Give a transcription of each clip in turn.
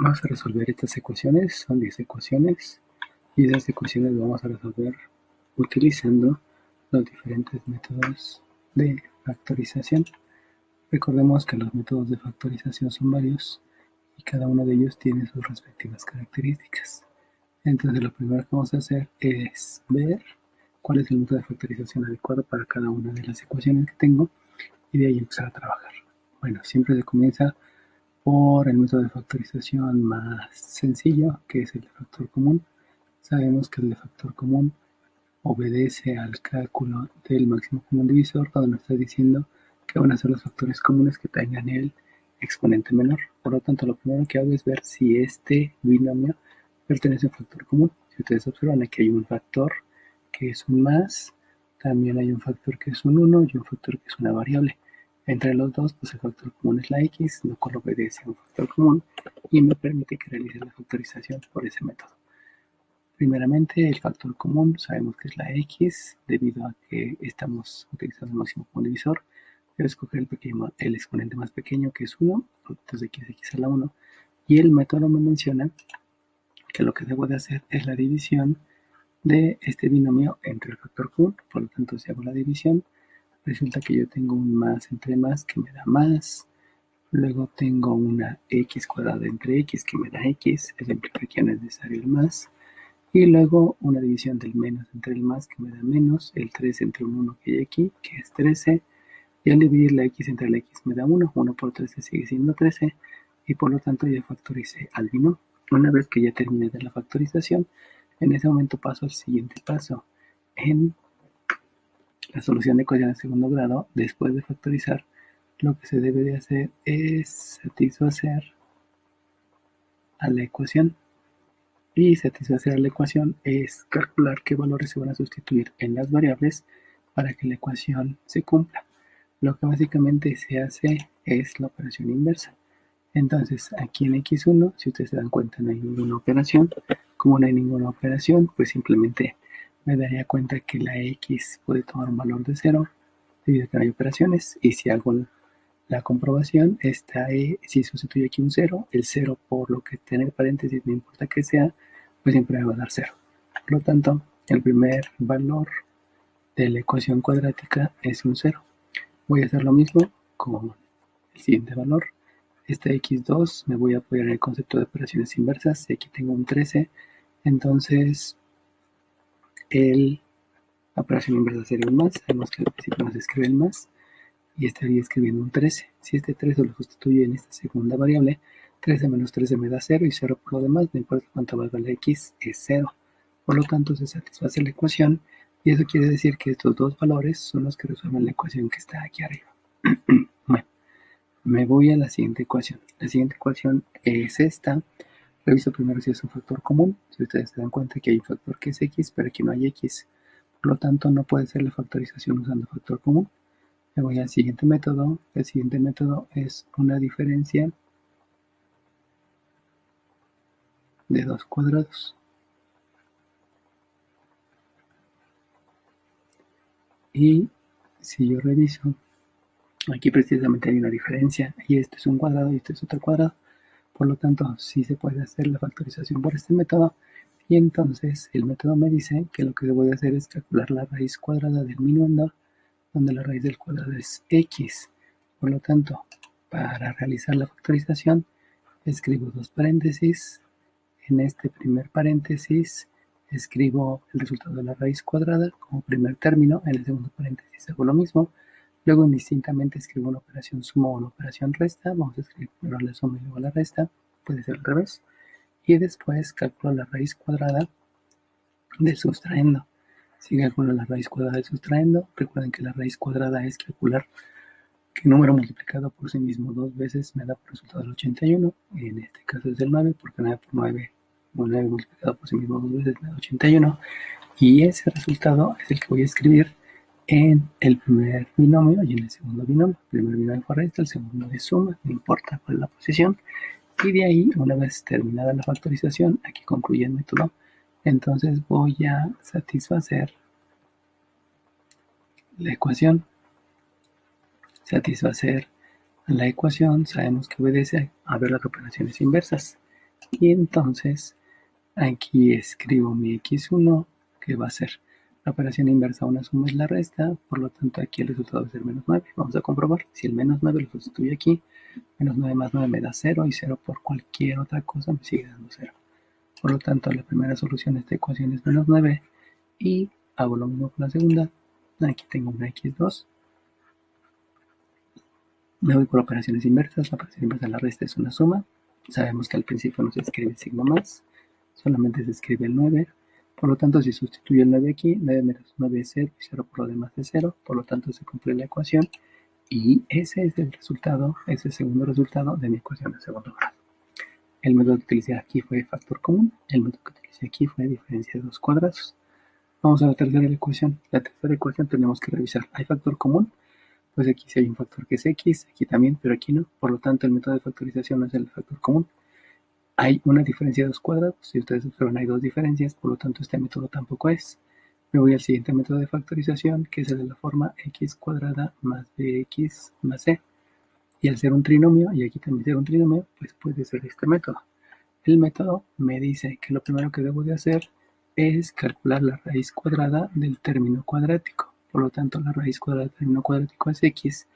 Vamos a resolver estas ecuaciones, son 10 ecuaciones, y esas ecuaciones vamos a resolver utilizando los diferentes métodos de factorización. Recordemos que los métodos de factorización son varios y cada uno de ellos tiene sus respectivas características. Entonces lo primero que vamos a hacer es ver cuál es el método de factorización adecuado para cada una de las ecuaciones que tengo y de ahí empezar a trabajar. Bueno, siempre se comienza por el método de factorización más sencillo, que es el de factor común. Sabemos que el de factor común obedece al cálculo del máximo común divisor, donde nos está diciendo que van a ser los factores comunes que tengan el exponente menor. Por lo tanto, lo primero que hago es ver si este binomio pertenece a un factor común. Si ustedes observan, aquí hay un factor que es un más, también hay un factor que es un 1 y un factor que es una variable. Entre los dos, pues el factor común es la x, lo cual obedece a un factor común y me permite que realice la factorización por ese método. Primeramente, el factor común sabemos que es la x, debido a que estamos utilizando el máximo común divisor. Debo escoger el exponente más pequeño, que es 1, entonces aquí es x a la 1. Y el método me menciona que lo que debo de hacer es la división de este binomio entre el factor común. Por lo tanto, si hago la división, resulta que yo tengo un más entre más que me da más. Luego tengo una x cuadrada entre x que me da x, eso implica que ya no es necesario el más. Y luego una división del menos entre el más que me da menos, el 3 entre un 1 que hay aquí, que es 13. Y al dividir la x entre la x me da 1, 1 por 13 sigue siendo 13. Y por lo tanto ya factoricé al binomio. Una vez que ya terminé de la factorización, en ese momento paso al siguiente paso. En la solución de ecuaciones de segundo grado, después de factorizar, lo que se debe de hacer es satisfacer a la ecuación. Y satisfacer a la ecuación es calcular qué valores se van a sustituir en las variables para que la ecuación se cumpla. Lo que básicamente se hace es la operación inversa. Entonces, aquí en x1, si ustedes se dan cuenta, no hay ninguna operación. Como no hay ninguna operación, pues simplemente me daría cuenta que la x puede tomar un valor de 0 debido a que no hay operaciones. Y si hago la comprobación, si sustituyo aquí un 0, el 0 por lo que esté en el paréntesis, no importa que sea, pues siempre me va a dar 0. Por lo tanto, el primer valor de la ecuación cuadrática es un 0. Voy a hacer lo mismo con el siguiente valor. Este x2 me voy a apoyar en el concepto de operaciones inversas. Y aquí tengo un 13. Entonces, la operación inversa sería un más. Sabemos que al principio nos escribe el más. Y estaría escribiendo un 13. Si este 13 lo sustituyo en esta segunda variable, 13 menos 13 me da 0 y 0 por lo demás, no importa cuánto valga la x, es 0. Por lo tanto, se satisface la ecuación y eso quiere decir que estos dos valores son los que resuelven la ecuación que está aquí arriba. Bueno, me voy a la siguiente ecuación. La siguiente ecuación es esta. Reviso primero si es un factor común. Si ustedes se dan cuenta que hay un factor que es x, pero aquí no hay x. Por lo tanto, no puede ser la factorización usando factor común. Me voy al siguiente método. El siguiente método es una diferencia de 2 cuadrados. Y si yo reviso, aquí precisamente hay una diferencia. Y este es un cuadrado y este es otro cuadrado. Por lo tanto, sí se puede hacer la factorización por este método. Y entonces el método me dice que lo que debo de hacer es calcular la raíz cuadrada del minuendo, donde la raíz del cuadrado es x. Por lo tanto, para realizar la factorización, escribo dos paréntesis. En este primer paréntesis escribo el resultado de la raíz cuadrada como primer término. En el segundo paréntesis hago lo mismo. Luego indistintamente escribo una operación suma o una operación resta. Vamos a escribir primero la suma y luego la resta. Puede ser al revés. Y después calculo la raíz cuadrada del sustraendo. Si calculo la raíz cuadrada del sustraendo, recuerden que la raíz cuadrada es calcular qué número multiplicado por sí mismo dos veces me da por resultado el 81. En este caso es el 9, porque 9 por 9, 9 multiplicado por sí mismo dos veces me da 81. Y ese resultado es el que voy a escribir en el primer binomio y en el segundo binomio. El primer binomio fue resta, el segundo es suma, no importa cuál es la posición. Y de ahí, una vez terminada la factorización, aquí concluye el método. Entonces voy a satisfacer la ecuación. Satisfacer la ecuación sabemos que obedece a ver las operaciones inversas. Y entonces aquí escribo mi x1, que va a ser la operación inversa, una suma es la resta, por lo tanto aquí el resultado va a ser menos 9. Vamos a comprobar, si el menos 9 lo sustituyo aquí, menos 9 más 9 me da 0, y 0 por cualquier otra cosa me sigue dando 0. Por lo tanto, la primera solución de esta ecuación es menos 9, y hago lo mismo con la segunda. Aquí tengo una x2. Me voy por operaciones inversas. La operación inversa de la resta es una suma. Sabemos que al principio no se escribe el signo más, solamente se escribe el 9. Por lo tanto, si sustituyo el 9 aquí, 9 menos 9 es 0, y 0 por lo demás es 0. Por lo tanto, se cumple la ecuación. Y ese es el resultado, ese es el segundo resultado de mi ecuación de segundo grado. El método que utilicé aquí fue factor común. El método que utilicé aquí fue diferencia de dos cuadrados. Vamos a la tercera ecuación. La tercera ecuación tenemos que revisar. ¿Hay factor común? Pues aquí sí hay un factor que es x, aquí también, pero aquí no. Por lo tanto, el método de factorización no es el factor común. Hay una diferencia de dos cuadrados. Si ustedes observan, hay dos diferencias. Por lo tanto, este método tampoco es. Me voy al siguiente método de factorización, que es el de la forma x cuadrada más bx más c. Y al ser un trinomio, y aquí también ser un trinomio, pues puede ser este método. El método me dice que lo primero que debo de hacer es calcular la raíz cuadrada del término cuadrático. Por lo tanto, la raíz cuadrada del término cuadrático es x,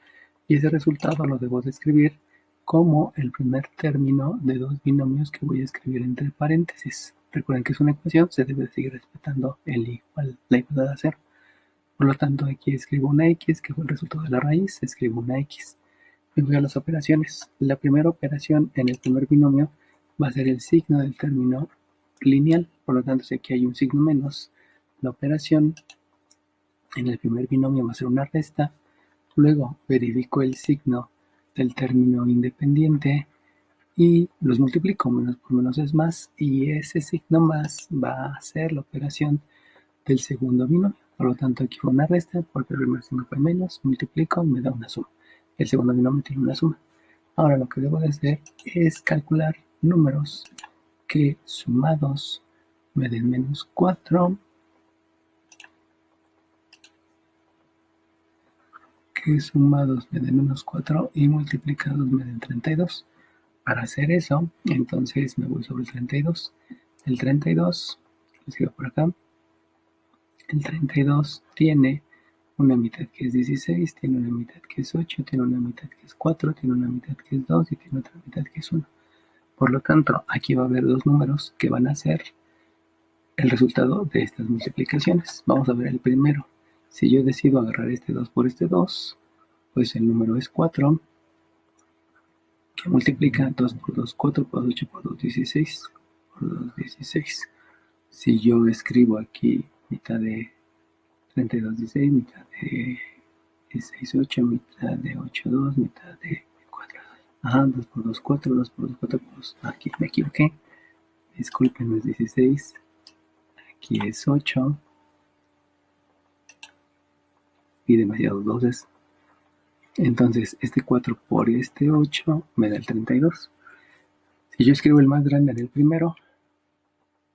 y ese resultado lo debo de escribir como el primer término de dos binomios que voy a escribir entre paréntesis. Recuerden que es una ecuación, se debe de seguir respetando la igualdad a cero. Por lo tanto, aquí escribo una x, que fue el resultado de la raíz, escribo una x. Me voy a las operaciones. La primera operación en el primer binomio va a ser el signo del término lineal. Por lo tanto, si aquí hay un signo menos, la operación en el primer binomio va a ser una resta. Luego verifico el signo del término independiente y los multiplico. Menos por menos es más, y ese signo más va a ser la operación del segundo binomio. Por lo tanto, aquí fue una resta, porque el primer signo fue menos, multiplico y me da una suma. El segundo binomio tiene una suma. Ahora lo que debo de hacer es calcular números que sumados me den menos 4, que sumados me den menos 4 y multiplicados me den 32. Para hacer eso, entonces me voy sobre el 32. El 32, lo sigo por acá, el 32 tiene una mitad que es 16, tiene una mitad que es 8, tiene una mitad que es 4, tiene una mitad que es 2 y tiene otra mitad que es 1. Por lo tanto, aquí va a haber dos números que van a ser el resultado de estas multiplicaciones. Vamos a ver el primero. Si yo decido agarrar este 2 por este 2, pues el número es 4, que multiplica 2 por 2, 4 por 2, 8 por 2, 16, por 2, 16. Si yo escribo aquí mitad de 32, 16, mitad de 16, 8, mitad de 8, 2, mitad de 4. Ajá, 2 por 2, 4, 2 por 2, 4 por 2. Aquí me equivoqué. Disculpen, no es 16. Aquí es 8. Y demasiados doses. Entonces, este 4 por este 8 me da el 32. Si yo escribo el más grande en el primero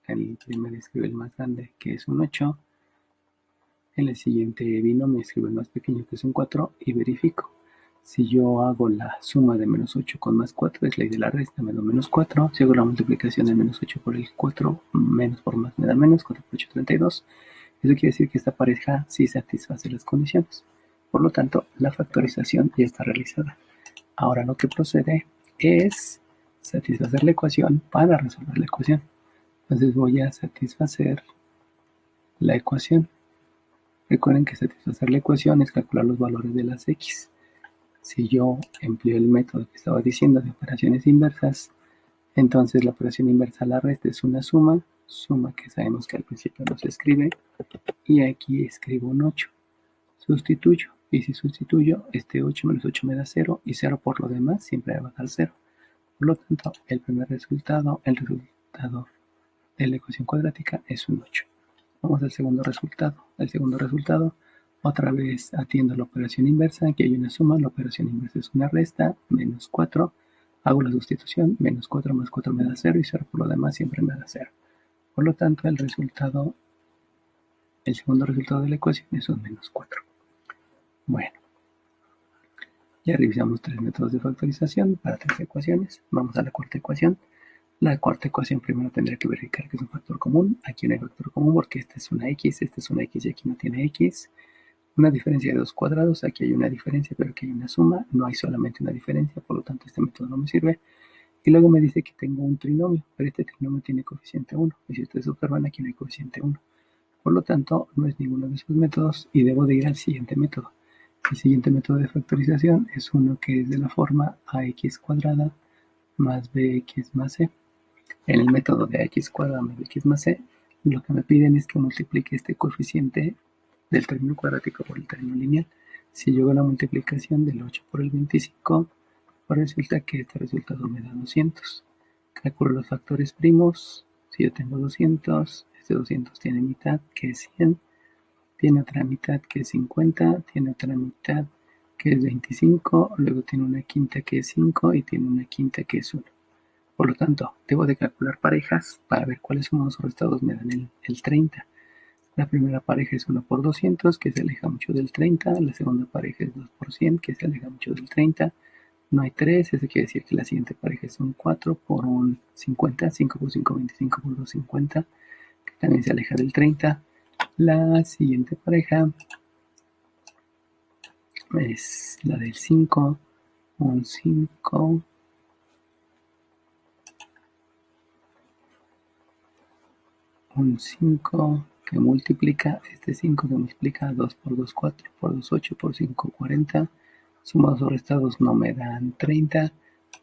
escribo el más grande, que es un 8. En el siguiente binomio escribo el más pequeño, que es un 4, y verifico. Si yo hago la suma de menos 8 con más 4, es ley de la resta, me da menos 4. Si hago la multiplicación de menos 8 por el 4, menos por más me da menos, 4 por 8, 32. Eso quiere decir que esta pareja sí satisface las condiciones. Por lo tanto, la factorización ya está realizada. Ahora lo que procede es satisfacer la ecuación para resolver la ecuación. Entonces voy a satisfacer la ecuación. Recuerden que satisfacer la ecuación es calcular los valores de las x. Si yo empleo el método que estaba diciendo de operaciones inversas, entonces la operación inversa a la resta es una suma que sabemos que al principio no se escribe, y aquí escribo un 8. Sustituyo, y si sustituyo, este 8 menos 8 me da 0, y 0 por lo demás siempre va a dar 0. Por lo tanto, el resultado de la ecuación cuadrática es un 8. Vamos al segundo resultado. El segundo resultado, otra vez atiendo la operación inversa. Aquí hay una suma, la operación inversa es una resta, menos 4. Hago la sustitución, menos 4 más 4 me da 0, y 0 por lo demás siempre me da 0. Por lo tanto, el segundo resultado de la ecuación es un menos 4. Bueno, ya revisamos tres métodos de factorización para tres ecuaciones. Vamos a la cuarta ecuación. La cuarta ecuación primero tendría que verificar que es un factor común. Aquí no hay factor común porque esta es una x, esta es una x y aquí no tiene x. Una diferencia de dos cuadrados, aquí hay una diferencia, pero aquí hay una suma. No hay solamente una diferencia, por lo tanto este método no me sirve. Y luego me dice que tengo un trinomio, pero este trinomio tiene coeficiente 1. Y si ustedes observan, aquí no hay coeficiente 1. Por lo tanto, no es ninguno de esos métodos y debo de ir al siguiente método. El siguiente método de factorización es uno que es de la forma ax cuadrada más bx más c. En el método de x cuadrada más bx más c, lo que me piden es que multiplique este coeficiente del término cuadrático por el término lineal. Si yo hago la multiplicación del 8 por el 25, pues resulta que este resultado me da 200. Calculo los factores primos. Si yo tengo 200, este 200 tiene mitad, que es 100. Tiene otra mitad, que es 50. Tiene otra mitad, que es 25. Luego tiene una quinta, que es 5. Y tiene una quinta, que es 1. Por lo tanto, debo de calcular parejas para ver cuáles sumados o restados me dan el 30. La primera pareja es 1 por 200, que se aleja mucho del 30. La segunda pareja es 2 por 100, que se aleja mucho del 30. No hay 3, eso quiere decir que la siguiente pareja es un 4 por un 50. 5 por 5, 25 por 2, 50, que también se aleja del 30. La siguiente pareja es la del 5, un 5, un 5 que multiplica, este 5 que multiplica 2 por 2, 4 por 2, 8 por 5, 40. Sumados o restados no me dan 30.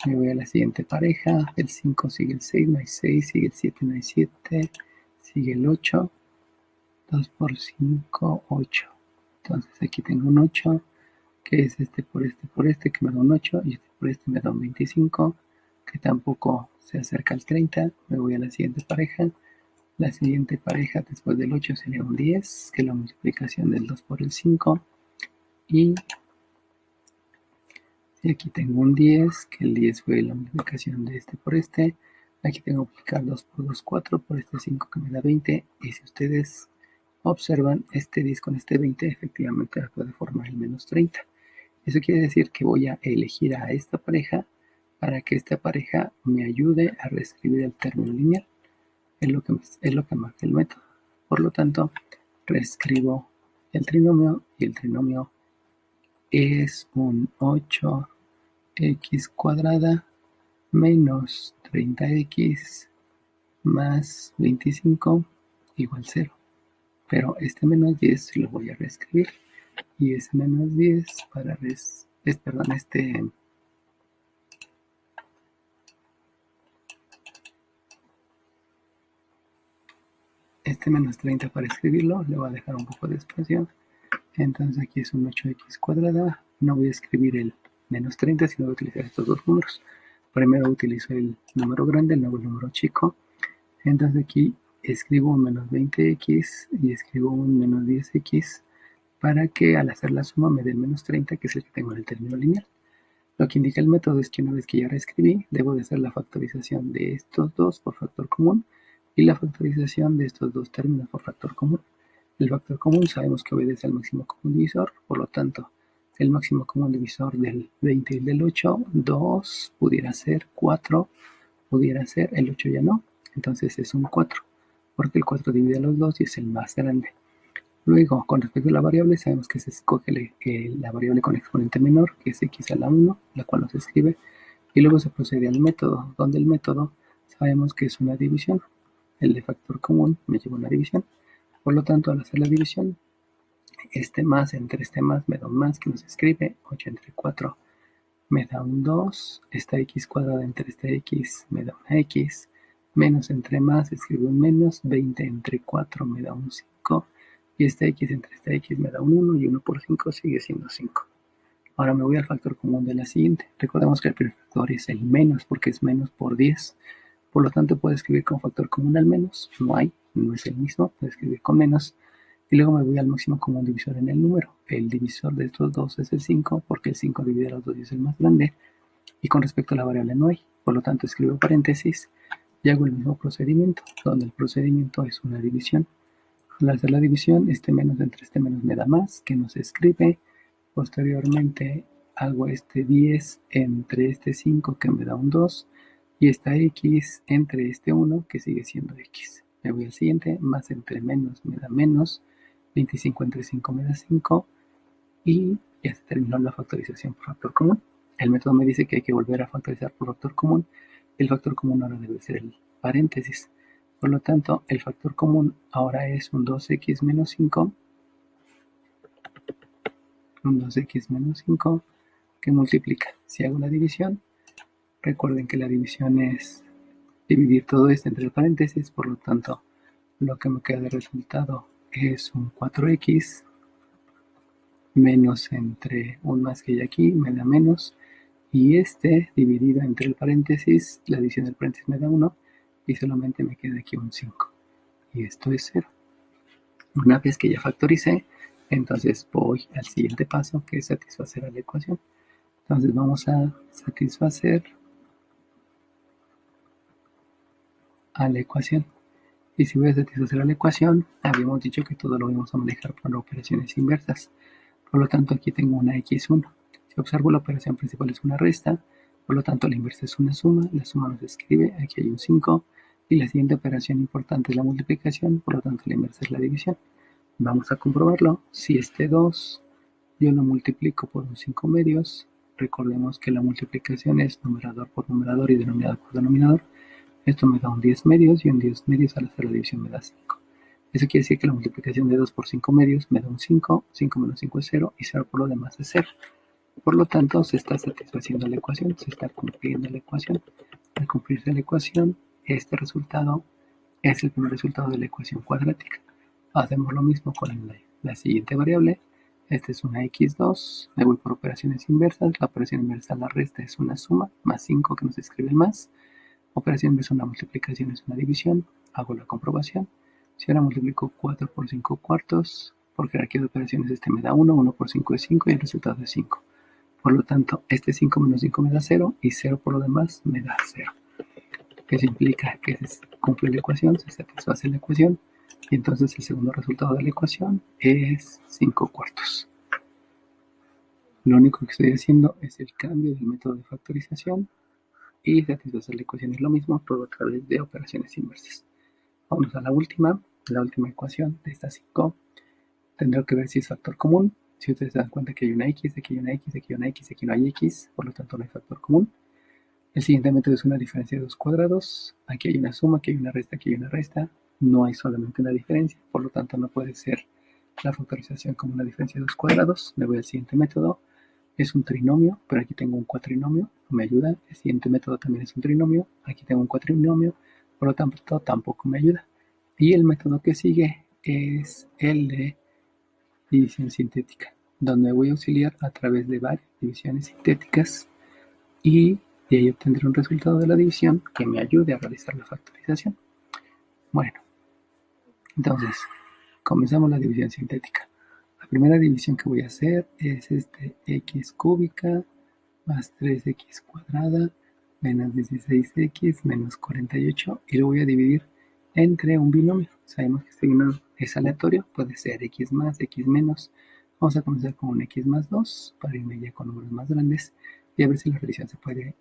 Me voy a la siguiente pareja. El 5 sigue el 6, no hay 6. Sigue el 7, no hay 7. Sigue el 8. 2 por 5, 8. Entonces aquí tengo un 8, que es este por este, que me da un 8. Y este por este me da un 25, que tampoco se acerca al 30. Me voy a la siguiente pareja. La siguiente pareja después del 8 sería un 10, que es la multiplicación del 2 por el 5. Y aquí tengo un 10, que el 10 fue la multiplicación de este por este. Aquí tengo que multiplicar 2 por 2, 4, por este 5 que me da 20. Y si ustedes observan, este 10 con este 20 efectivamente puede formar el menos 30. Eso quiere decir que voy a elegir a esta pareja para que esta pareja me ayude a reescribir el término lineal. Es lo que marca el método. Por lo tanto, reescribo el trinomio y el trinomio es un 8x cuadrada menos 30x más 25 igual 0. Pero este menos 10 lo voy a reescribir. Y ese menos 10 para este menos 30 para escribirlo, le voy a dejar un poco de espacio. Entonces aquí es un 8x cuadrada. No voy a escribir el menos 30, sino voy a utilizar estos dos números. Primero utilizo el número grande, luego el número chico. Entonces aquí escribo un menos 20x y escribo un menos 10x para que al hacer la suma me dé el menos 30, que es el que tengo en el término lineal. Lo que indica el método es que una vez que ya reescribí, debo de hacer la factorización de estos dos por factor común y la factorización de estos dos términos por factor común. El factor común sabemos que obedece al máximo común divisor, por lo tanto, el máximo común divisor del 20 y del 8, 2 pudiera ser 4, pudiera ser, el 8 ya no, entonces es un 4, porque el 4 divide a los 2 y es el más grande. Luego, con respecto a la variable, sabemos que se escoge la variable con exponente menor, que es x a la 1, la cual no se escribe, y luego se procede al método, donde el método sabemos que es una división. El de factor común me lleva a una división. Por lo tanto, al hacer la división, este más entre este más me da un más que no se escribe, 8 entre 4 me da un 2, esta x cuadrada entre esta x me da una x, menos entre más escribe un menos, 20 entre 4 me da un 5, y esta x entre esta x me da un 1, y 1 por 5 sigue siendo 5. Ahora me voy al factor común de la siguiente. Recordemos que el primer factor es el menos, porque es menos por 10. Por lo tanto, puedo escribir con factor común al menos. No es el mismo, puedo escribir con menos. Y luego me voy al máximo común divisor en el número. El divisor de estos dos es el 5, porque el 5 divide a los dos y es el más grande. Y con respecto a la variable no hay. Por lo tanto, escribo paréntesis y hago el mismo procedimiento, donde el procedimiento es una división. Al hacer la división, este menos entre este menos me da más, que no se escribe. Posteriormente hago este 10 entre este 5, que me da un 2. y esta x entre este 1 que sigue siendo x. Me voy al siguiente, más entre menos me da menos, 25 entre 5 me da 5 y ya se terminó la factorización por factor común. El método me dice que hay que volver a factorizar por factor común. El factor común ahora debe ser el paréntesis. Por lo tanto, el factor común ahora es un 2x menos 5, que multiplica. Si hago la división, recuerden que la división es dividir todo esto entre el paréntesis, por lo tanto, lo que me queda de resultado es un 4x menos entre un más que hay aquí, me da menos, y este dividido entre el paréntesis, la división del paréntesis me da 1, y solamente me queda aquí un 5, y esto es 0. Una vez que ya factoricé, entonces voy al siguiente paso, que es satisfacer a la ecuación. Entonces vamos a satisfacer a la ecuación. Y si voy a satisfacer a la ecuación, habíamos dicho que todo lo vamos a manejar por operaciones inversas. Por lo tanto, aquí tengo una x1. Si observo, la operación principal es una resta, por lo tanto la inversa es una suma, la suma no se escribe, aquí hay un 5, y la siguiente operación importante es la multiplicación, por lo tanto la inversa es la división. Vamos a comprobarlo. Si este 2 yo lo multiplico por un 5 medios, recordemos que la multiplicación es numerador por numerador y denominador por denominador. Esto me da un 10 medios y un 10 medios al hacer la división me da 5. Eso quiere decir que la multiplicación de 2 por 5 medios me da un 5, 5 menos 5 es 0 y 0 por lo demás es 0. Por lo tanto, se está satisfaciendo la ecuación, se está cumpliendo la ecuación. Al cumplirse la ecuación, este resultado es el primer resultado de la ecuación cuadrática. Hacemos lo mismo con la siguiente variable. Esta es una x2, me voy por operaciones inversas. La operación inversa a la resta es una suma, más 5 que nos escribe el más. Operación inversa una multiplicación es una división. Hago la comprobación. Si ahora multiplico 4 por 5 cuartos, por jerarquía de operaciones este me da 1, 1 por 5 es 5 y el resultado es 5. Por lo tanto, este 5 menos 5 me da 0 y 0 por lo demás me da 0. Eso implica que se cumple la ecuación, se satisface la ecuación y entonces el segundo resultado de la ecuación es 5 cuartos. Lo único que estoy haciendo es el cambio del método de factorización y satisfacer la ecuación es lo mismo, pero a través de operaciones inversas. Vamos a la última ecuación de estas 5. Tendré que ver si es factor común. Si ustedes se dan cuenta que hay una x, aquí hay una x, aquí hay una x, aquí no hay x, por lo tanto no hay factor común. El siguiente método es una diferencia de dos cuadrados. Aquí hay una suma, aquí hay una resta, aquí hay una resta. No hay solamente una diferencia, por lo tanto no puede ser la factorización como una diferencia de dos cuadrados. Me voy al siguiente método. Es un trinomio, pero aquí tengo un cuatrinomio. No me ayuda. El siguiente método también es un trinomio. Aquí tengo un cuatrinomio, por lo tanto tampoco me ayuda. Y el método que sigue es el de división sintética, donde voy a auxiliar a través de varias divisiones sintéticas y de ahí obtendré un resultado de la división que me ayude a realizar la factorización. Bueno, entonces, comenzamos la división sintética. La primera división que voy a hacer es x cúbica más 3x cuadrada menos 16x menos 48 y lo voy a dividir entre un binomio. Sabemos que este binomio es aleatorio, puede ser x más, x menos. Vamos a comenzar con un x más 2 para irme ya con números más grandes y a ver si la revisión se puede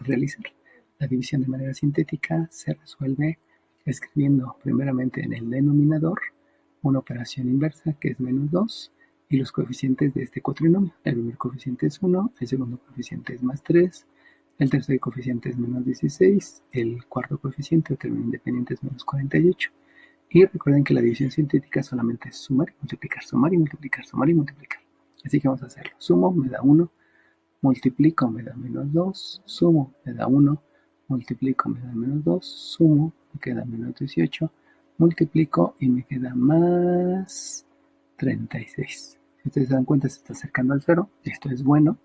realizar. La división de manera sintética se resuelve escribiendo primeramente en el denominador una operación inversa que es menos 2 y los coeficientes de este cuatrinomio. El primer coeficiente es 1, el segundo coeficiente es más 3, el tercer coeficiente es menos 16, el cuarto coeficiente o término independiente es menos 48. Y recuerden que la división sintética solamente es sumar y multiplicar, sumar y multiplicar, sumar y multiplicar. Así que vamos a hacerlo. Sumo, me da 1, multiplico, me da menos 2, sumo, me da 1, multiplico, me da menos 2, sumo, me queda menos 18, multiplico y me queda más 36. Si ustedes se dan cuenta, se está acercando al 0. Esto es bueno.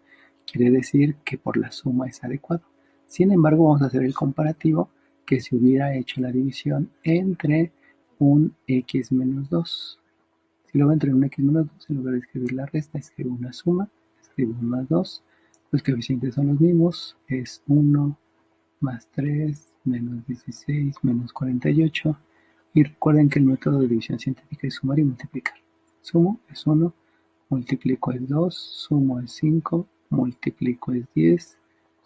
Quiere decir que por la suma es adecuado. Sin embargo, vamos a hacer el comparativo que si hubiera hecho la división entre un x menos 2. Si lo veo entre un x menos 2, en lugar de escribir la resta, escribo una suma, escribo un más 2. Los coeficientes son los mismos. Es 1 más 3 menos 16 menos 48. Y recuerden que el método de división científica es sumar y multiplicar. Sumo es 1, multiplico es 2, sumo es 5, multiplico es 10,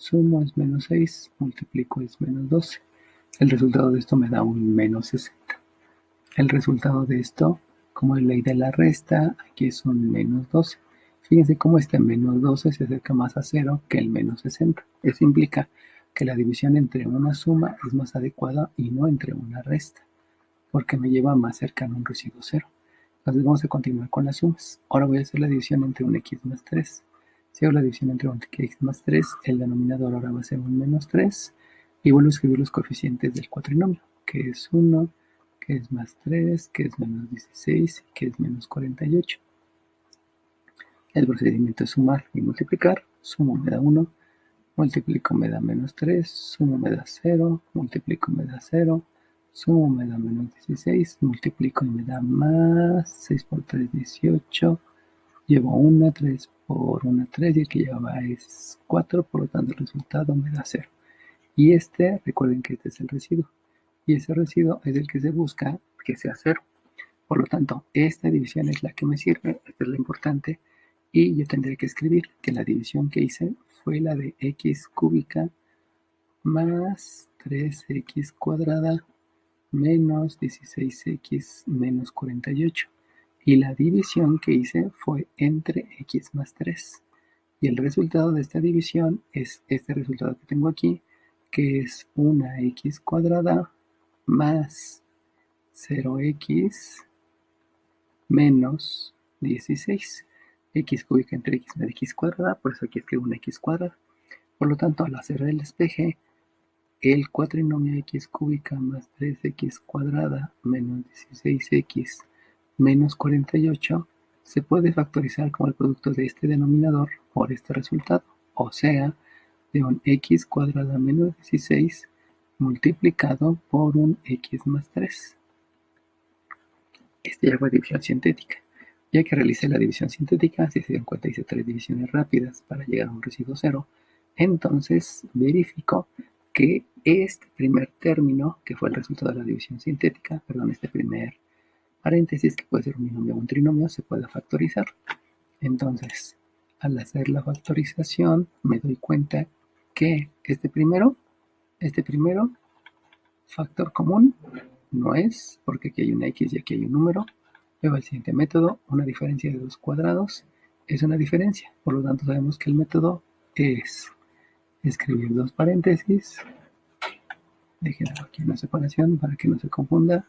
sumo es menos 6, multiplico es menos 12. El resultado de esto me da un menos 60. El resultado de esto, como es ley de la resta, aquí es un menos 12. Fíjense cómo este menos 12 se acerca más a 0 que el menos 60. Eso implica que la división entre una suma es más adecuada y no entre una resta, porque me lleva más cercano a un residuo 0. Entonces vamos a continuar con las sumas. Ahora voy a hacer la división entre un x más 3. Si hago la división entre un x más 3, el denominador ahora va a ser un menos 3. Y vuelvo a escribir los coeficientes del cuatrinomio, que es 1, que es más 3, que es menos 16 y que es menos 48. El procedimiento es sumar y multiplicar. Sumo me da 1, multiplico me da menos 3, sumo me da 0, multiplico me da 0, sumo me da menos 16, multiplico y me da más 6 por 3, 18, llevo 1, 3 por 1, 3 y el que lleva es 4, por lo tanto el resultado me da 0. Y recuerden que este es el residuo, y ese residuo es el que se busca que sea 0. Por lo tanto, esta división es la que me sirve, esta es la importante, y yo tendré que escribir que la división que hice fue la de x cúbica más 3x cuadrada menos 16x menos 48. Y la división que hice fue entre x más 3. Y el resultado de esta división es este resultado que tengo aquí, que es una x cuadrada más 0x menos 16. X cúbica entre x más x cuadrada, por eso aquí escribo una x cuadrada. Por lo tanto, al hacer el despeje, el cuatrinomio x cúbica más 3x cuadrada menos 16x menos 48 se puede factorizar como el producto de este denominador por este resultado, o sea, de un x cuadrada menos 16 multiplicado por un x más 3. Esta ya fue división sintética. Ya que realicé la división sintética, si se dan cuenta hice 3 divisiones rápidas para llegar a un residuo 0, entonces verifico que este primer término, que fue el resultado de la división sintética, este primer paréntesis, que puede ser un binomio o un trinomio, se puede factorizar. Entonces, al hacer la factorización, me doy cuenta que este primero, factor común, no es, porque aquí hay una x y aquí hay un número. Luego el siguiente método, una diferencia de 2 cuadrados, es una diferencia. Por lo tanto, sabemos que el método es escribir dos paréntesis. Déjenlo aquí una separación para que no se confunda.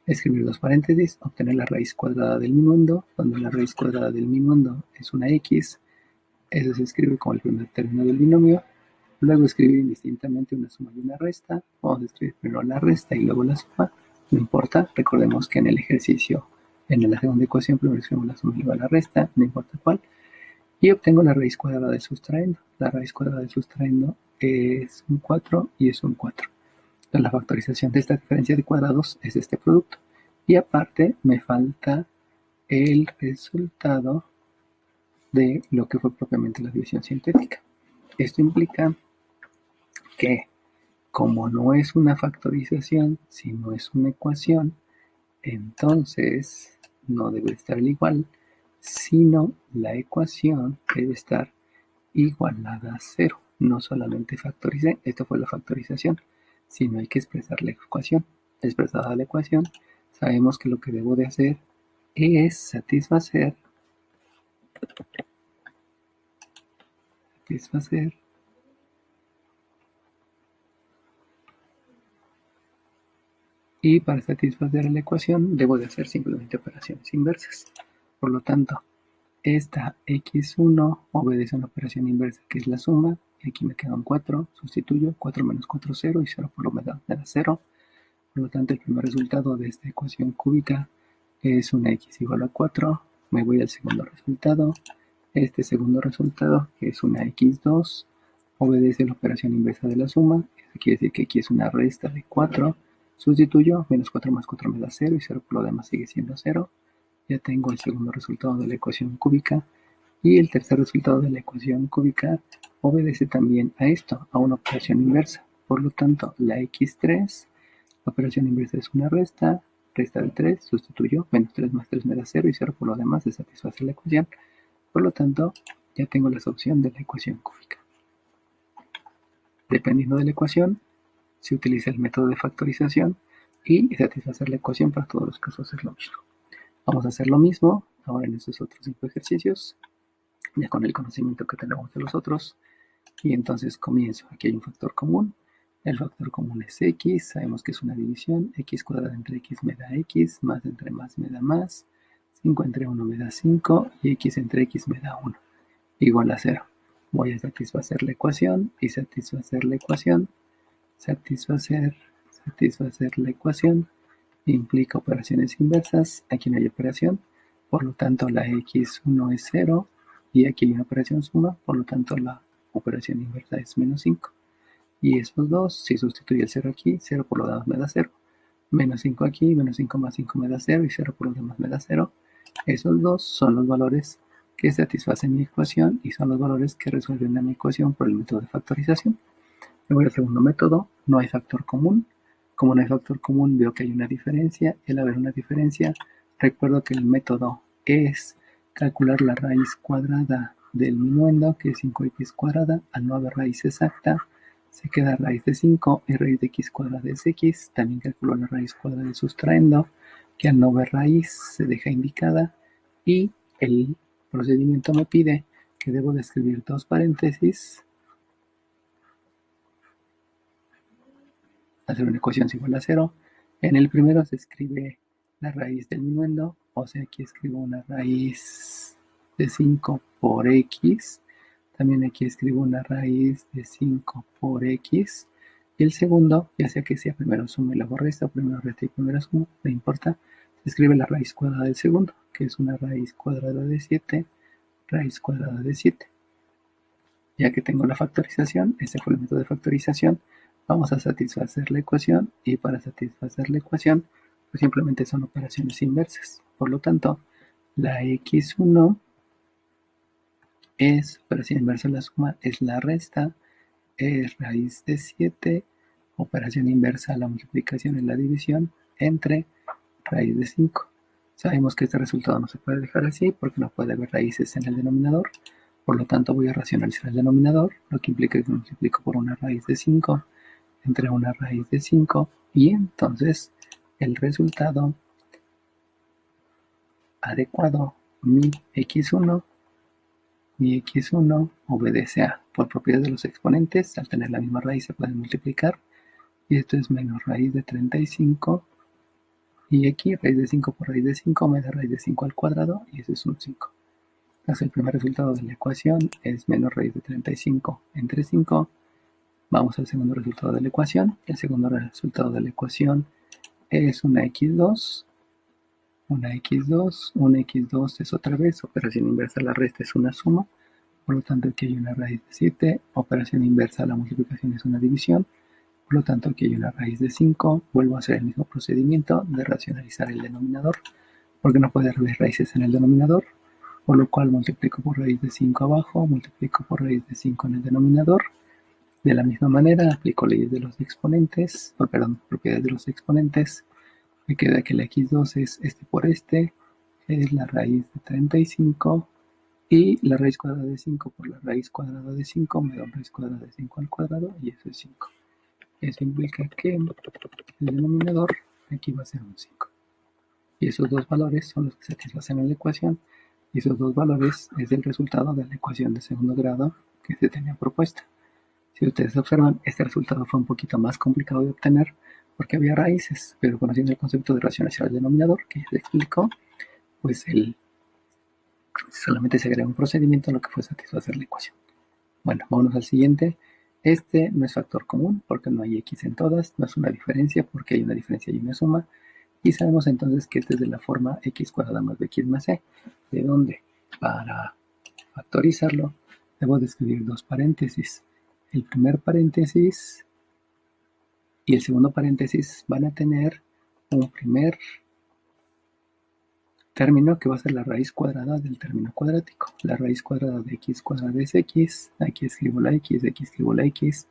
Escribir dos paréntesis, obtener la raíz cuadrada del minuendo, donde la raíz cuadrada del minuendo es una x. Eso se escribe como el primer término del binomio. Luego escribir indistintamente una suma y una resta. Vamos a escribir primero la resta y luego la suma. No importa, recordemos que en el ejercicio, en la segunda ecuación, primero escribimos la suma y luego la resta, no importa cuál. Y obtengo la raíz cuadrada del sustraendo. La raíz cuadrada del sustraendo es un 4 y es un 4. Entonces la factorización de esta diferencia de cuadrados es este producto. Y aparte me falta el resultado de lo que fue propiamente la división sintética. Esto implica que como no es una factorización, sino es una ecuación, entonces no debe estar al igual, sino la ecuación debe estar igualada a 0. No solamente factoricé, esto fue la factorización, sino hay que expresar la ecuación. Expresada la ecuación, sabemos que lo que debo de hacer es satisfacer y para satisfacer la ecuación debo de hacer simplemente operaciones inversas. Por lo tanto, esta x1 obedece a una operación inversa que es la suma, y aquí me quedan 4, sustituyo, 4 menos 4, 0, y 0 por lo menos me da 0. Por lo tanto, el primer resultado de esta ecuación cúbica es una x igual a 4. Me voy al segundo resultado. Este segundo resultado, que es una x2, obedece a la operación inversa de la suma. Eso quiere decir que aquí es una resta de 4. Sustituyo, menos 4 más 4 me da 0 y 0 por lo demás sigue siendo 0. Ya tengo el segundo resultado de la ecuación cúbica. Y el tercer resultado de la ecuación cúbica obedece también a esto, a una operación inversa. Por lo tanto, la x3, la operación inversa es una resta de 3, sustituyo, menos 3 más 3 me da 0 y 0 por lo demás se satisface la ecuación. Por lo tanto, ya tengo la solución de la ecuación cúbica. Dependiendo de la ecuación, se utiliza el método de factorización y satisfacer la ecuación para todos los casos es lo mismo. Vamos a hacer lo mismo ahora en estos otros 5 ejercicios, ya con el conocimiento que tenemos de los otros. Y entonces comienzo. Aquí hay un factor común. El factor común es x. Sabemos que es una división. X cuadrada entre x me da x. Más entre más me da más. 5 entre 1 me da 5. Y x entre x me da 1. Igual a 0. Voy a satisfacer la ecuación. Y satisfacer la ecuación. Satisfacer la ecuación. Implica operaciones inversas. Aquí no hay operación. Por lo tanto, la x1 es 0. Y aquí hay una operación suma. Por lo tanto, la operación inversa es menos 5. Y esos dos, si sustituye el 0 aquí, 0 por los demás me da 0. Menos 5 aquí, menos 5 más 5 me da 0 y 0 por los demás me da 0. Esos dos son los valores que satisfacen mi ecuación y son los valores que resuelven mi ecuación por el método de factorización. Me voy al segundo método, no hay factor común. Como no hay factor común, veo que hay una diferencia. Y al haber una diferencia, recuerdo que el método es calcular la raíz cuadrada del minuendo, que es 5x cuadrada. Al no haber raíz exacta, se queda raíz de 5 y raíz de x cuadrada es x. También calculo la raíz cuadrada del sustraendo, que al no haber raíz se deja indicada. Y el procedimiento me pide que debo de escribir dos paréntesis, hacer una ecuación igual a 0. En el primero se escribe la raíz del minuendo, o sea, aquí escribo una raíz de 5 por x. También aquí escribo una raíz de 5 por x. Y el segundo, ya sea que sea primero suma y luego resta, o primero resta y primero suma, no importa, se escribe la raíz cuadrada del segundo, que es una raíz cuadrada de 7, raíz cuadrada de 7. Ya que tengo la factorización, este fue el método de factorización, vamos a satisfacer la ecuación y para satisfacer la ecuación, pues simplemente son operaciones inversas. Por lo tanto, la x1 es operación inversa de la suma, es la resta, es raíz de 7, operación inversa a la multiplicación y la división entre raíz de 5. Sabemos que este resultado no se puede dejar así porque no puede haber raíces en el denominador. Por lo tanto, voy a racionalizar el denominador, lo que implica que multiplico por una raíz de 5 entre una raíz de 5 y entonces el resultado adecuado, mi x1 obedece a, por propiedad de los exponentes, al tener la misma raíz se pueden multiplicar y esto es menos raíz de 35 y aquí raíz de 5 por raíz de 5 me da raíz de 5 al cuadrado y eso es un 5. Entonces el primer resultado de la ecuación es menos raíz de 35 entre 5. Vamos al segundo resultado de la ecuación. El segundo resultado de la ecuación es una x2. Una x2 es otra vez, operación inversa a la resta es una suma. Por lo tanto aquí hay una raíz de 7. Operación inversa a la multiplicación es una división. Por lo tanto aquí hay una raíz de 5. Vuelvo a hacer el mismo procedimiento de racionalizar el denominador, porque no puede haber raíces en el denominador. Por lo cual multiplico por raíz de 5 abajo, multiplico por raíz de 5 en el denominador. De la misma manera, aplico leyes de los exponentes, propiedades de los exponentes. Me queda que la x2 es este por este, es la raíz de 35, y la raíz cuadrada de 5 por la raíz cuadrada de 5 me da una raíz cuadrada de 5 al cuadrado, y eso es 5. Eso implica que el denominador aquí va a ser un 5. Y esos dos valores son los que satisfacen en la ecuación, y esos dos valores es el resultado de la ecuación de segundo grado que se tenía propuesta. Si ustedes observan, este resultado fue un poquito más complicado de obtener porque había raíces, pero conociendo el concepto de racionalización del denominador que ya se explicó, pues solamente se agrega un procedimiento a lo que fue satisfacer la ecuación. Bueno, vámonos al siguiente. Este no es factor común porque no hay x en todas, no es una diferencia porque hay una diferencia y una suma, y sabemos entonces que este es de la forma x cuadrada más bx más c, de donde para factorizarlo debo de escribir dos paréntesis. El primer paréntesis y el segundo paréntesis van a tener un primer término que va a ser la raíz cuadrada del término cuadrático. La raíz cuadrada de x cuadrada es x, aquí escribo la x, aquí escribo la x.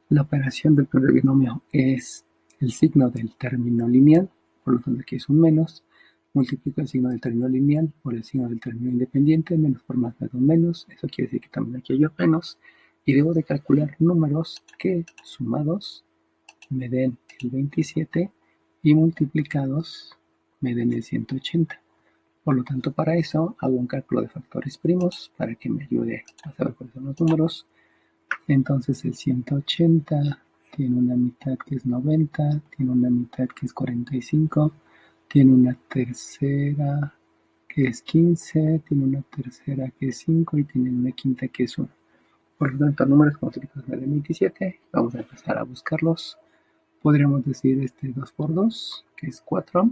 La operación del primer binomio es el signo del término lineal, por lo tanto aquí es un menos. Multiplico el signo del término lineal por el signo del término independiente, menos por más me da un menos, eso quiere decir que también aquí hay un menos. y debo de calcular números que sumados me den el 27 y multiplicados me den el 180. Por lo tanto, para eso hago un cálculo de factores primos para que me ayude a saber cuáles son los números. Entonces el 180 tiene una mitad que es 90, tiene una mitad que es 45, tiene una tercera que es 15, tiene una tercera que es 5 y tiene una quinta que es 1. Por lo tanto, números consecutivos de 27, vamos a empezar a buscarlos. Podríamos decir 2 por 2, que es 4.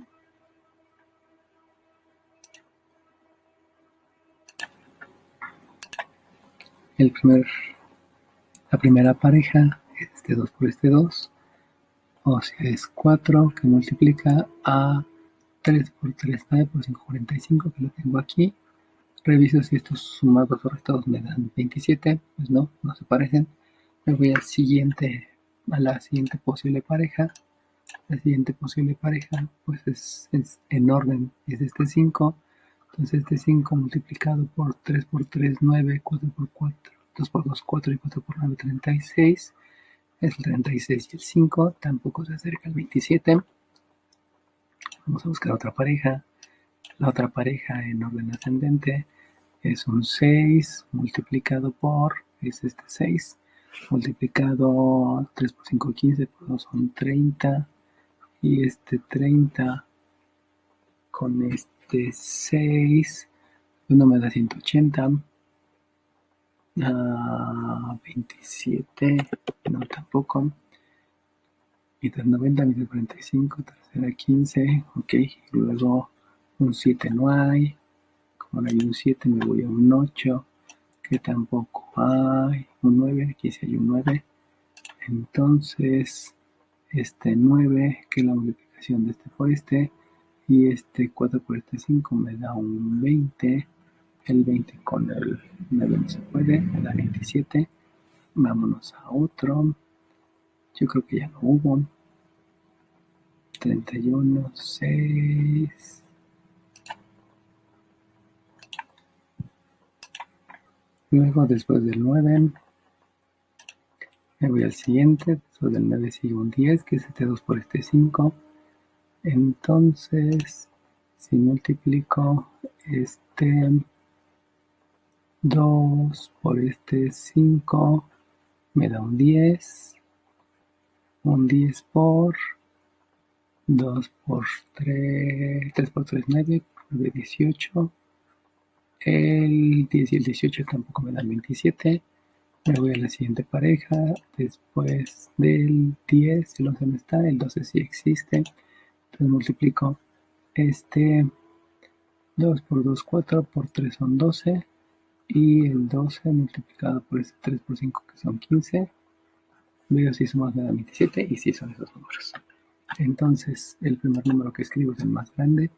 La primera pareja es 2 por 2, o sea, es 4 que multiplica a 3 por 3, 9 por 5, 45, que lo tengo aquí. Reviso si estos sumados o restados me dan 27, pues no se parecen. Me voy a la siguiente posible pareja. La siguiente posible pareja, pues es en orden, es 5. Entonces 5 multiplicado por 3 por 3, 9, 4 por 4, 2 por 2, 4 y 4 por 9, 36. Es el 36 y el 5, tampoco se acerca al 27. Vamos a buscar otra pareja. La otra pareja en orden ascendente es un 6 multiplicado por, es 6, multiplicado 3 por 5, 15, por 2 son 30, y 30 con 6, uno me da 180, 27, no tampoco, mitad 90, mitad 45, tercera 15, ok, luego un 7 no hay, como no hay un 7 me voy a un 8, que tampoco hay, un 9, aquí sí hay un 9, entonces 9, que es la multiplicación de por y 4 por 5 me da un 20, el 20 con el 9 no se puede, me da 27, vámonos a otro, yo creo que ya no hubo, 31, 6, luego después del 9, me voy al siguiente, después del 9 sigue un 10, que es 2 por 5, entonces si multiplico 2 por 5 me da un 10 por 2 por 3, 3 por 3, 9, 9, 18. El 10 y el 18 tampoco me dan 27. Me voy a la siguiente pareja. Después del 10, el 11 no está, el 12 sí existe. Entonces multiplico 2 por 2, 4, por 3 son 12. Y el 12 multiplicado por 3 por 5, que son 15. Veo si sumas me da 27 y si son esos números. Entonces, el primer número que escribo es el más grande,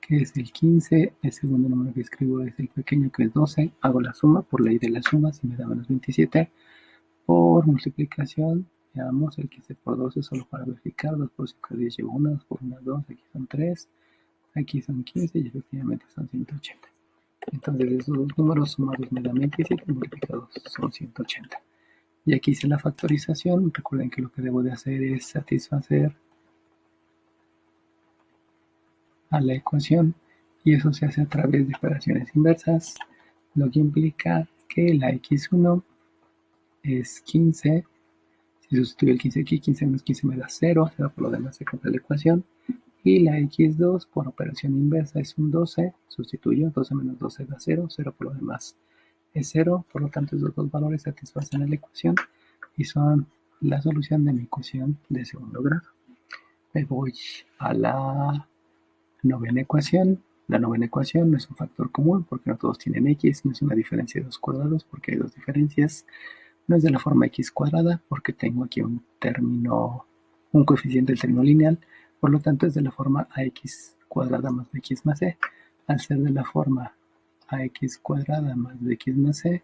que es el 15. El segundo número que escribo es el pequeño, que es 12. Hago la suma por ley de la suma, si me da menos 27. Por multiplicación, veamos el 15 por 12, solo para verificar. 2 por 5 es 10, llevo 1, 2 por 1 es 2, aquí son 3, aquí son 15 y efectivamente son 180. Entonces, esos dos números sumados me dan 27, multiplicados son 180. Y aquí hice la factorización. Recuerden que lo que debo de hacer es satisfacer a la ecuación, y eso se hace a través de operaciones inversas, lo que implica que la x1 es 15. Si sustituyo el 15 aquí, 15 menos 15 me da 0, 0 por lo demás se cambia la ecuación, y la x2 por operación inversa es un 12, sustituyo, 12 menos 12 da 0, 0 por lo demás es 0, por lo tanto esos dos valores satisfacen a la ecuación y son la solución de mi ecuación de segundo grado. Me voy a la novena ecuación. La novena ecuación no es un factor común porque no todos tienen x, no es una diferencia de 2 cuadrados porque hay dos diferencias, no es de la forma x cuadrada porque tengo aquí un coeficiente del término lineal, por lo tanto es de la forma ax cuadrada más bx más c. Al ser de la forma ax cuadrada más bx más c,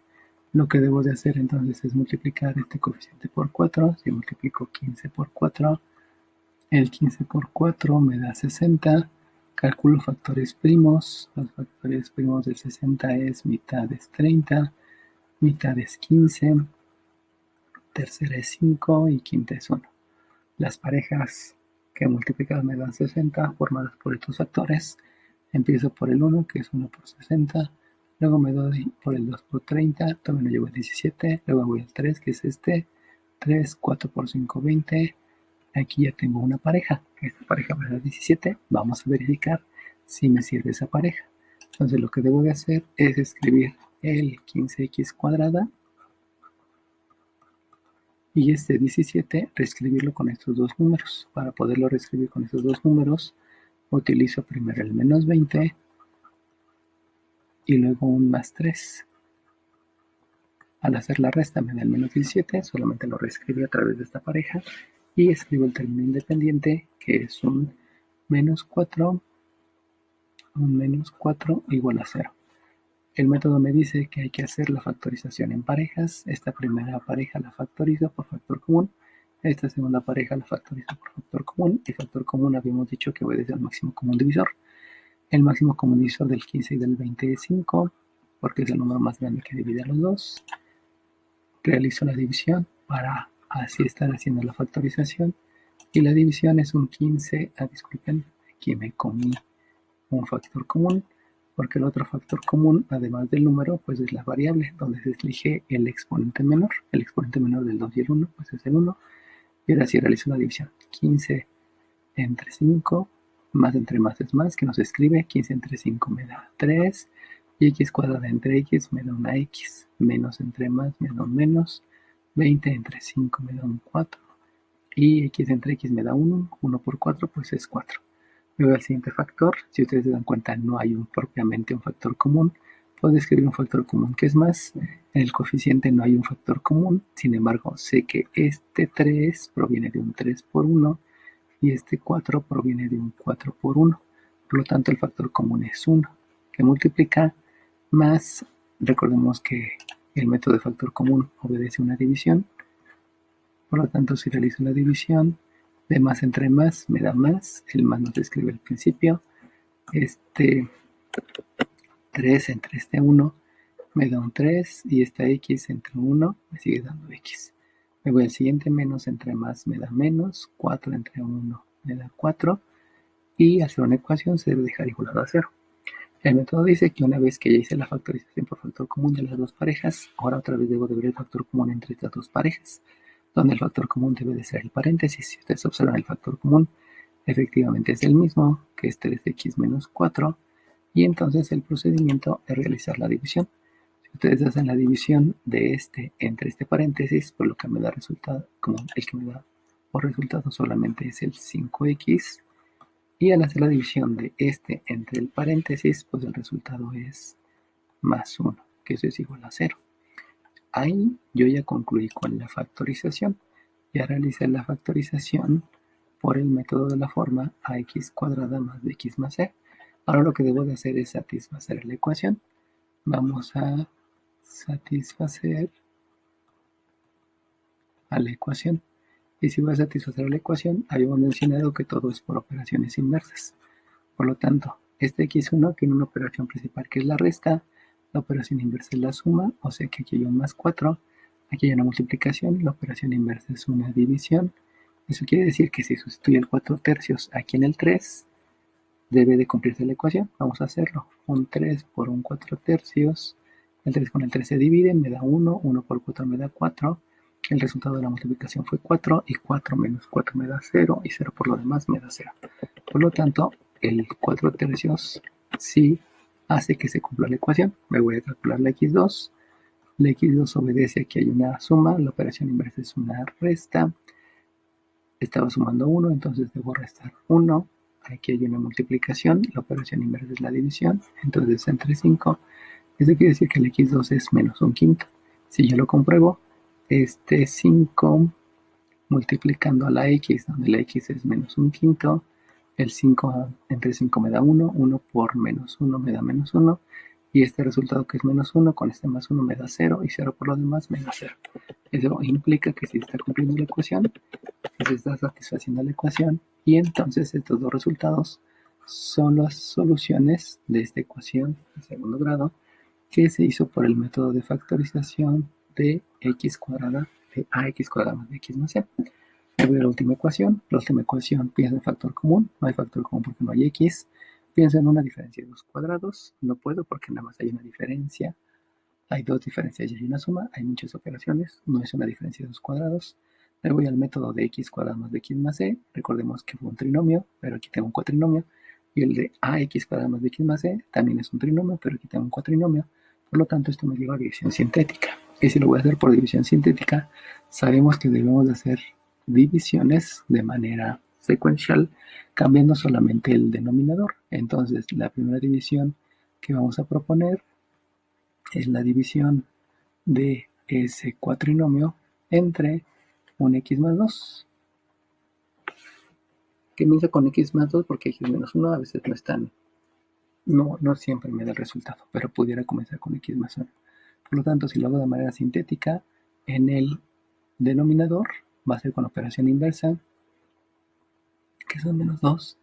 lo que debo de hacer entonces es multiplicar este coeficiente por 4. Si multiplico 15 por 4, el 15 por 4 me da 60. Calculo factores primos. Los factores primos del 60 es mitad es 30, mitad es 15. tercera es 5 y quinta es 1. Las parejas que multiplicadas me dan 60, formadas por estos factores. Empiezo por el 1, que es 1 por 60. Luego me doy por el 2 por 30. Todavía no llego al 17. Luego voy al 3, que es este. 3, 4 por 5, 20. Aquí ya tengo una pareja. Esta pareja va a dar 17. Vamos a verificar si me sirve esa pareja. Entonces lo que debo de hacer es escribir el 15x cuadrada y este 17 reescribirlo con estos dos números. Para poderlo reescribir con estos dos números, utilizo primero el menos 20 y luego un más 3. Al hacer la resta me da el menos 17, solamente lo reescribí a través de esta pareja y escribo el término independiente, que es un menos 4 igual a 0. El método me dice que hay que hacer la factorización en parejas. Esta primera pareja la factorizo por factor común. Esta segunda pareja la factorizo por factor común. Y factor común habíamos dicho que obedece al máximo común divisor. El máximo común divisor del 15 y del 20 es 5, porque es el número más grande que divide a los dos. Realizo la división para así estar haciendo la factorización. Y la división es un 15. Disculpen, aquí me comí un factor común, porque el otro factor común, además del número, pues es la variable, donde se elige el exponente menor. El exponente menor del 2 y el 1, pues es el 1. Y ahora sí realizo una división. 15 entre 5, más entre más es más, que nos escribe. 15 entre 5 me da 3, y x cuadrada entre x me da una x. Menos entre más me da un menos. 20 entre 5 me da un 4. Y x entre x me da 1. 1 por 4, pues es 4. Luego el siguiente factor, si ustedes se dan cuenta, no hay propiamente un factor común. Puedo escribir un factor común que es más. En el coeficiente no hay un factor común. Sin embargo, sé que este 3 proviene de un 3 por 1 y este 4 proviene de un 4 por 1. Por lo tanto, el factor común es 1, que multiplica más. Recordemos que el método de factor común obedece a una división. Por lo tanto, si realizo la división, de más entre más me da más, el más nos escribe al principio. Este 3 entre este 1 me da un 3 y esta x entre 1 me sigue dando x. Me voy al siguiente, menos entre más me da menos, 4 entre 1 me da 4 y hacer una ecuación se debe dejar igualado a 0. El método dice que una vez que ya hice la factorización por factor común de las dos parejas, ahora otra vez debo de ver el factor común entre estas dos parejas, donde el factor común debe de ser el paréntesis. Si ustedes observan el factor común, efectivamente es el mismo, que es 3x menos 4, y entonces el procedimiento es realizar la división. Si ustedes hacen la división de este entre este paréntesis, pues lo que me da resultado, como el que me da por resultado solamente es el 5x, y al hacer la división de este entre el paréntesis, pues el resultado es más 1, que eso es igual a 0. Ahí yo ya concluí con la factorización. Ya realicé la factorización por el método de la forma ax cuadrada más bx más c. Ahora lo que debo de hacer es satisfacer la ecuación. Vamos a satisfacer a la ecuación. Y si voy a satisfacer la ecuación, habíamos mencionado que todo es por operaciones inversas. Por lo tanto, este x1 tiene una operación principal que es la resta, la operación inversa es la suma, o sea que aquí hay un más 4, aquí hay una multiplicación, la operación inversa es una división. Eso quiere decir que si sustituyo el 4 tercios aquí en el 3, debe de cumplirse la ecuación. Vamos a hacerlo. Un 3 por un 4 tercios. El 3 con el 3 se divide, me da 1. 1 por 4 me da 4. El resultado de la multiplicación fue 4 y 4 menos 4 me da 0 y 0 por lo demás me da 0. Por lo tanto, el 4 tercios sí hace que se cumpla la ecuación. Me voy a calcular la x2. La x2 obedece a que hay una suma, la operación inversa es una resta. Estaba sumando 1, entonces debo restar 1. Aquí hay una multiplicación, la operación inversa es la división, entonces entre 5. Eso quiere decir que el x2 es menos un quinto. Si yo lo compruebo, este 5 multiplicando a la x, donde la x es menos un quinto, el 5 entre 5 me da 1, 1 por menos 1 me da menos 1, y este resultado que es menos 1, con este más 1 me da 0, y 0 por lo demás me da 0. Eso implica que si está cumpliendo la ecuación, que se está satisfaciendo la ecuación, y entonces estos dos resultados son las soluciones de esta ecuación de segundo grado que se hizo por el método de factorización de x cuadrada de ax cuadrado más bx más c. Me voy a la última ecuación. La última ecuación piensa en factor común. No hay factor común porque no hay x. Pienso en una diferencia de 2 cuadrados. No puedo porque nada más hay una diferencia. Hay dos diferencias y hay una suma. Hay muchas operaciones. No es una diferencia de 2 cuadrados. Me voy al método de x cuadrado más bx más c. Recordemos que fue un trinomio, pero aquí tengo un cuatrinomio. Y el de ax cuadrado más bx más c también es un trinomio, pero aquí tengo un cuatrinomio. Por lo tanto, esto me lleva a división sintética. Y si lo voy a hacer por división sintética, sabemos que debemos de hacer divisiones de manera secuencial, cambiando solamente el denominador. Entonces, la primera división que vamos a proponer es la división de ese cuatrinomio entre un x más 2. ¿Qué me dice con x más 2? Porque x menos 1 a veces no están, no siempre me da el resultado, pero pudiera comenzar con x más 1. Por lo tanto, si lo hago de manera sintética, en el denominador va a ser con operación inversa, que son menos 2.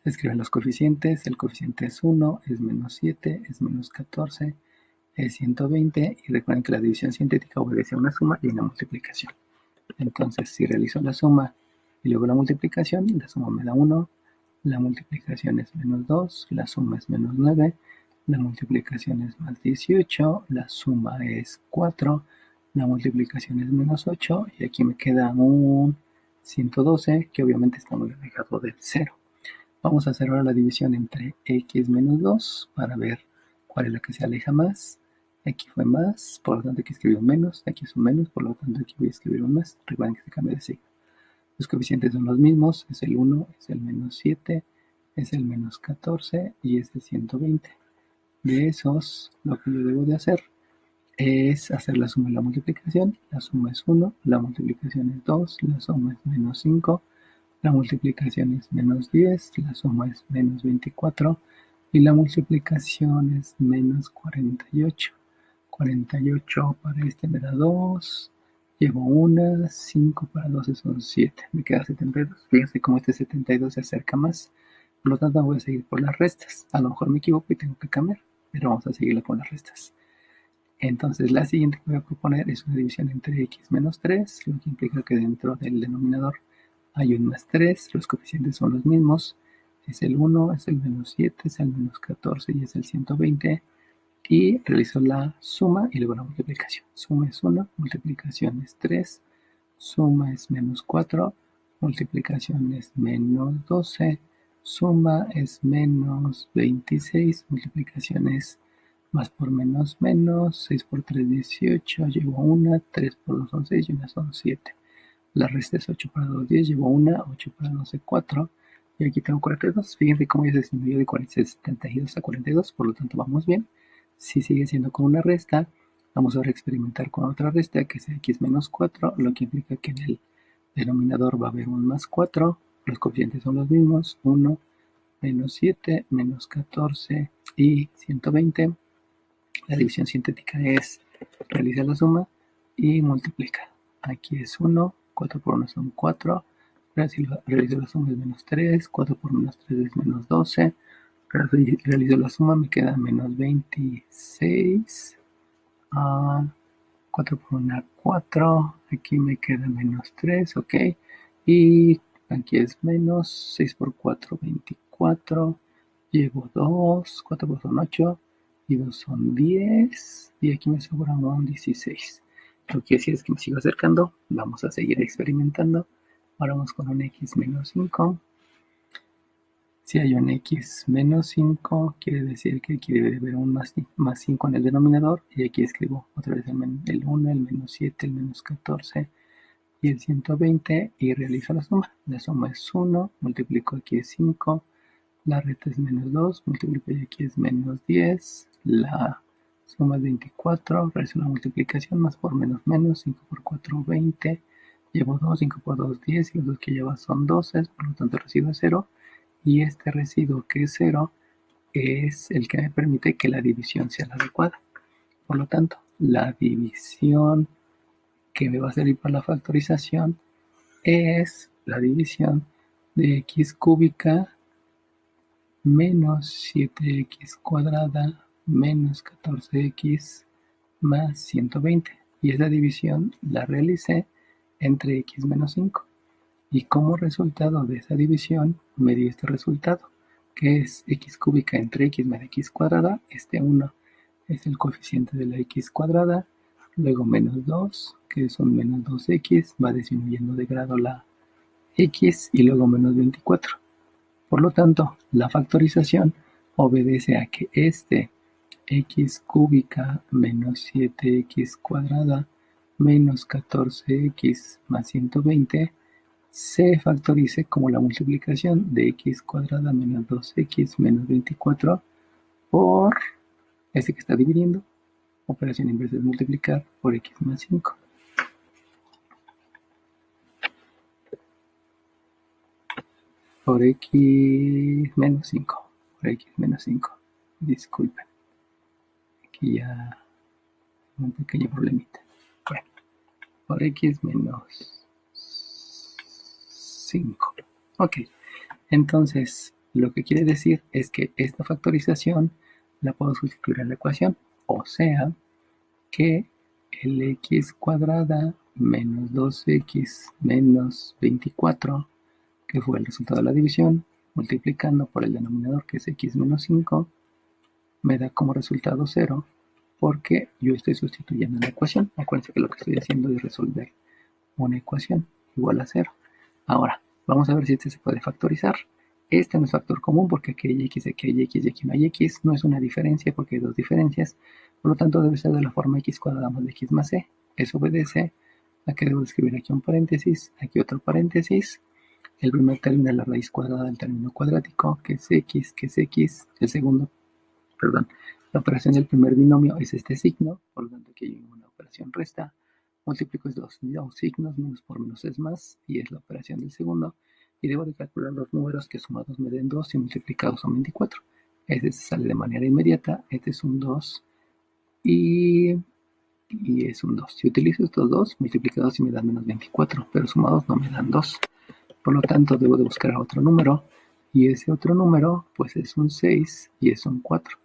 Se escriben los coeficientes. El coeficiente es 1, es menos 7, es menos 14, es 120. Y recuerden que la división sintética obedece a una suma y una multiplicación. Entonces, si realizo la suma y luego la multiplicación, la suma me da 1, la multiplicación es menos 2, la suma es menos 9, la multiplicación es más 18, la suma es 4, la multiplicación es menos 8, y aquí me queda un 112, que obviamente está muy alejado del 0. Vamos a hacer ahora la división entre x menos 2 para ver cuál es la que se aleja más. Aquí fue más, por lo tanto aquí escribí un menos, aquí es un menos, por lo tanto aquí voy a escribir un más. Recuerden que se cambia de signo. Los coeficientes son los mismos, es el 1, es el menos 7, es el menos 14 y es el 120. De esos, lo que yo debo de hacer es hacer la suma y la multiplicación. La suma es 1, la multiplicación es 2, la suma es menos 5, la multiplicación es menos 10, la suma es menos 24 y la multiplicación es menos 48. 48 para este me da 2, llevo una, 5 para 12 son 7, me queda 72. Fíjense cómo este 72 se acerca más, por lo tanto voy a seguir por las restas. A lo mejor me equivoco y tengo que cambiar, pero vamos a seguirla por las restas. Entonces la siguiente que voy a proponer es una división entre x menos 3, lo que implica que dentro del denominador hay un más 3, los coeficientes son los mismos, es el 1, es el menos 7, es el menos 14 y es el 120, y realizo la suma y luego la multiplicación. Suma es 1, multiplicación es 3, suma es menos 4, multiplicación es menos 12, suma es menos 26, multiplicación es más por menos menos, 6 por 3, 18, llevo una, 3 por 2 son 6 y una son 7. La resta es 8 para 2, 10, llevo una, 8 para 12, 4. Y aquí tengo 42. Fíjense cómo ya se disminuyó de 72 a 42, por lo tanto vamos bien. Si sigue siendo con una resta, vamos ahora a experimentar con otra resta, que es x menos 4, lo que implica que en el denominador va a haber un más 4. Los coeficientes son los mismos, 1, menos 7, menos 14 y 120. La división sintética es realiza la suma y multiplica. Aquí es 1, 4 por 1 son 4. Realizo la suma es menos 3, 4 por menos 3 es menos 12. Realizo la suma, me queda menos 26. 4 por 1, 4. Aquí me queda menos 3, ok. Y aquí es menos 6 por 4, 24. Llevo 2, 4 por son 8 y 2 son 10. Y aquí me sobra un 16. Lo que quiere decir es que me sigo acercando. Vamos a seguir experimentando. Ahora vamos con un x menos 5. Si hay un x menos 5, quiere decir que aquí debe haber un más 5 en el denominador. Y aquí escribo otra vez el 1, el menos 7, el menos 14 y el 120 y realizo la suma. La suma es 1, multiplico aquí es 5, la resta es menos 2, multiplico y aquí es menos 10, la suma es 24, realizo la multiplicación, más por menos menos, 5 por 4, 20, llevo 2, 5 por 2, 10, y los dos que lleva son 12, por lo tanto el residuo es 0, y este residuo que es 0 es el que me permite que la división sea la adecuada. Por lo tanto, la división que me va a servir para la factorización es la división de x cúbica menos 7x cuadrada menos 14x más 120. Y esa división la realicé entre x menos 5. Y como resultado de esa división me dio este resultado, que es x cúbica entre x menos x cuadrada. Este 1 es el coeficiente de la x cuadrada, luego menos 2, que son menos 2x, va disminuyendo de grado la x, y luego menos 24. Por lo tanto, la factorización obedece a que este x cúbica menos 7x cuadrada menos 14x más 120 se factorice como la multiplicación de x cuadrada menos 2x menos 24 por este que está dividiendo. Operación inversa es multiplicar por x más 5. Por x menos 5. Por x menos 5. Disculpen. Aquí ya un pequeño problemita. Bueno, por x menos 5. Ok. Entonces, lo que quiere decir es que esta factorización la puedo sustituir en la ecuación. O sea, que el x cuadrada menos 2x menos 24, que fue el resultado de la división, multiplicando por el denominador, que es x menos 5, me da como resultado 0, porque yo estoy sustituyendo en la ecuación. Acuérdense que lo que estoy haciendo es resolver una ecuación igual a 0. Ahora, vamos a ver si este se puede factorizar. Este no es factor común porque aquí hay x, aquí hay x y aquí no hay x. No es una diferencia porque hay dos diferencias. Por lo tanto, debe ser de la forma x cuadrada más de x más c. Eso obedece a que debo escribir aquí un paréntesis, aquí otro paréntesis. El primer término es la raíz cuadrada del término cuadrático, que es x, que es x. El segundo, perdón, la operación del primer binomio es este signo. Por lo tanto, aquí hay una operación resta. Multiplico estos dos signos, menos por menos es más, y es la operación del segundo. Y debo de calcular los números que sumados me den 2 y multiplicados son 24. Este sale de manera inmediata, este es un 2 y es un 2. Si utilizo estos dos, multiplicados sí me dan menos 24, pero sumados no me dan 2. Por lo tanto, debo de buscar otro número, y ese otro número pues es un 6 y es un 4,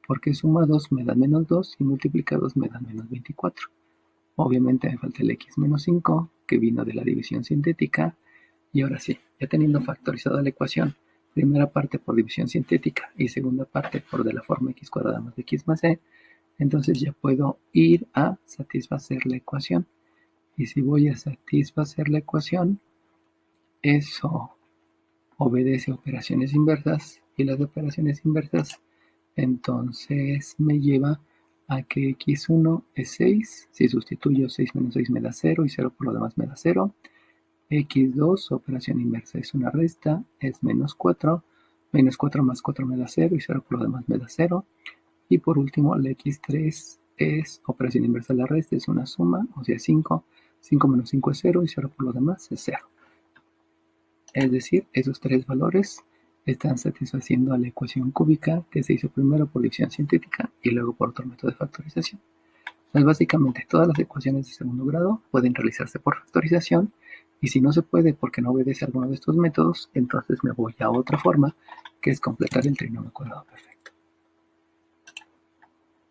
porque sumados me dan menos 2 y multiplicados me dan menos 24. Obviamente me falta el x menos 5, que vino de la división sintética. Y ahora sí, ya teniendo factorizada la ecuación, primera parte por división sintética y segunda parte por de la forma x cuadrada más x más c, entonces ya puedo ir a satisfacer la ecuación. Y si voy a satisfacer la ecuación, eso obedece a operaciones inversas, y las operaciones inversas entonces me lleva a que x1 es 6. Si sustituyo 6 menos 6 me da 0 y 0 por lo demás me da 0. x2, operación inversa, es una resta, es menos 4. Menos 4 más 4 me da 0 y 0 por lo demás me da 0. Y por último, la x3 es operación inversa de la resta, es una suma, o sea 5. 5 menos 5 es 0 y 0 por lo demás es 0. Es decir, esos tres valores están satisfaciendo a la ecuación cúbica, que se hizo primero por división sintética y luego por otro método de factorización. Entonces, básicamente, todas las ecuaciones de segundo grado pueden realizarse por factorización, y si no se puede porque no obedece a alguno de estos métodos, entonces me voy a otra forma, que es completar el trinomio cuadrado perfecto.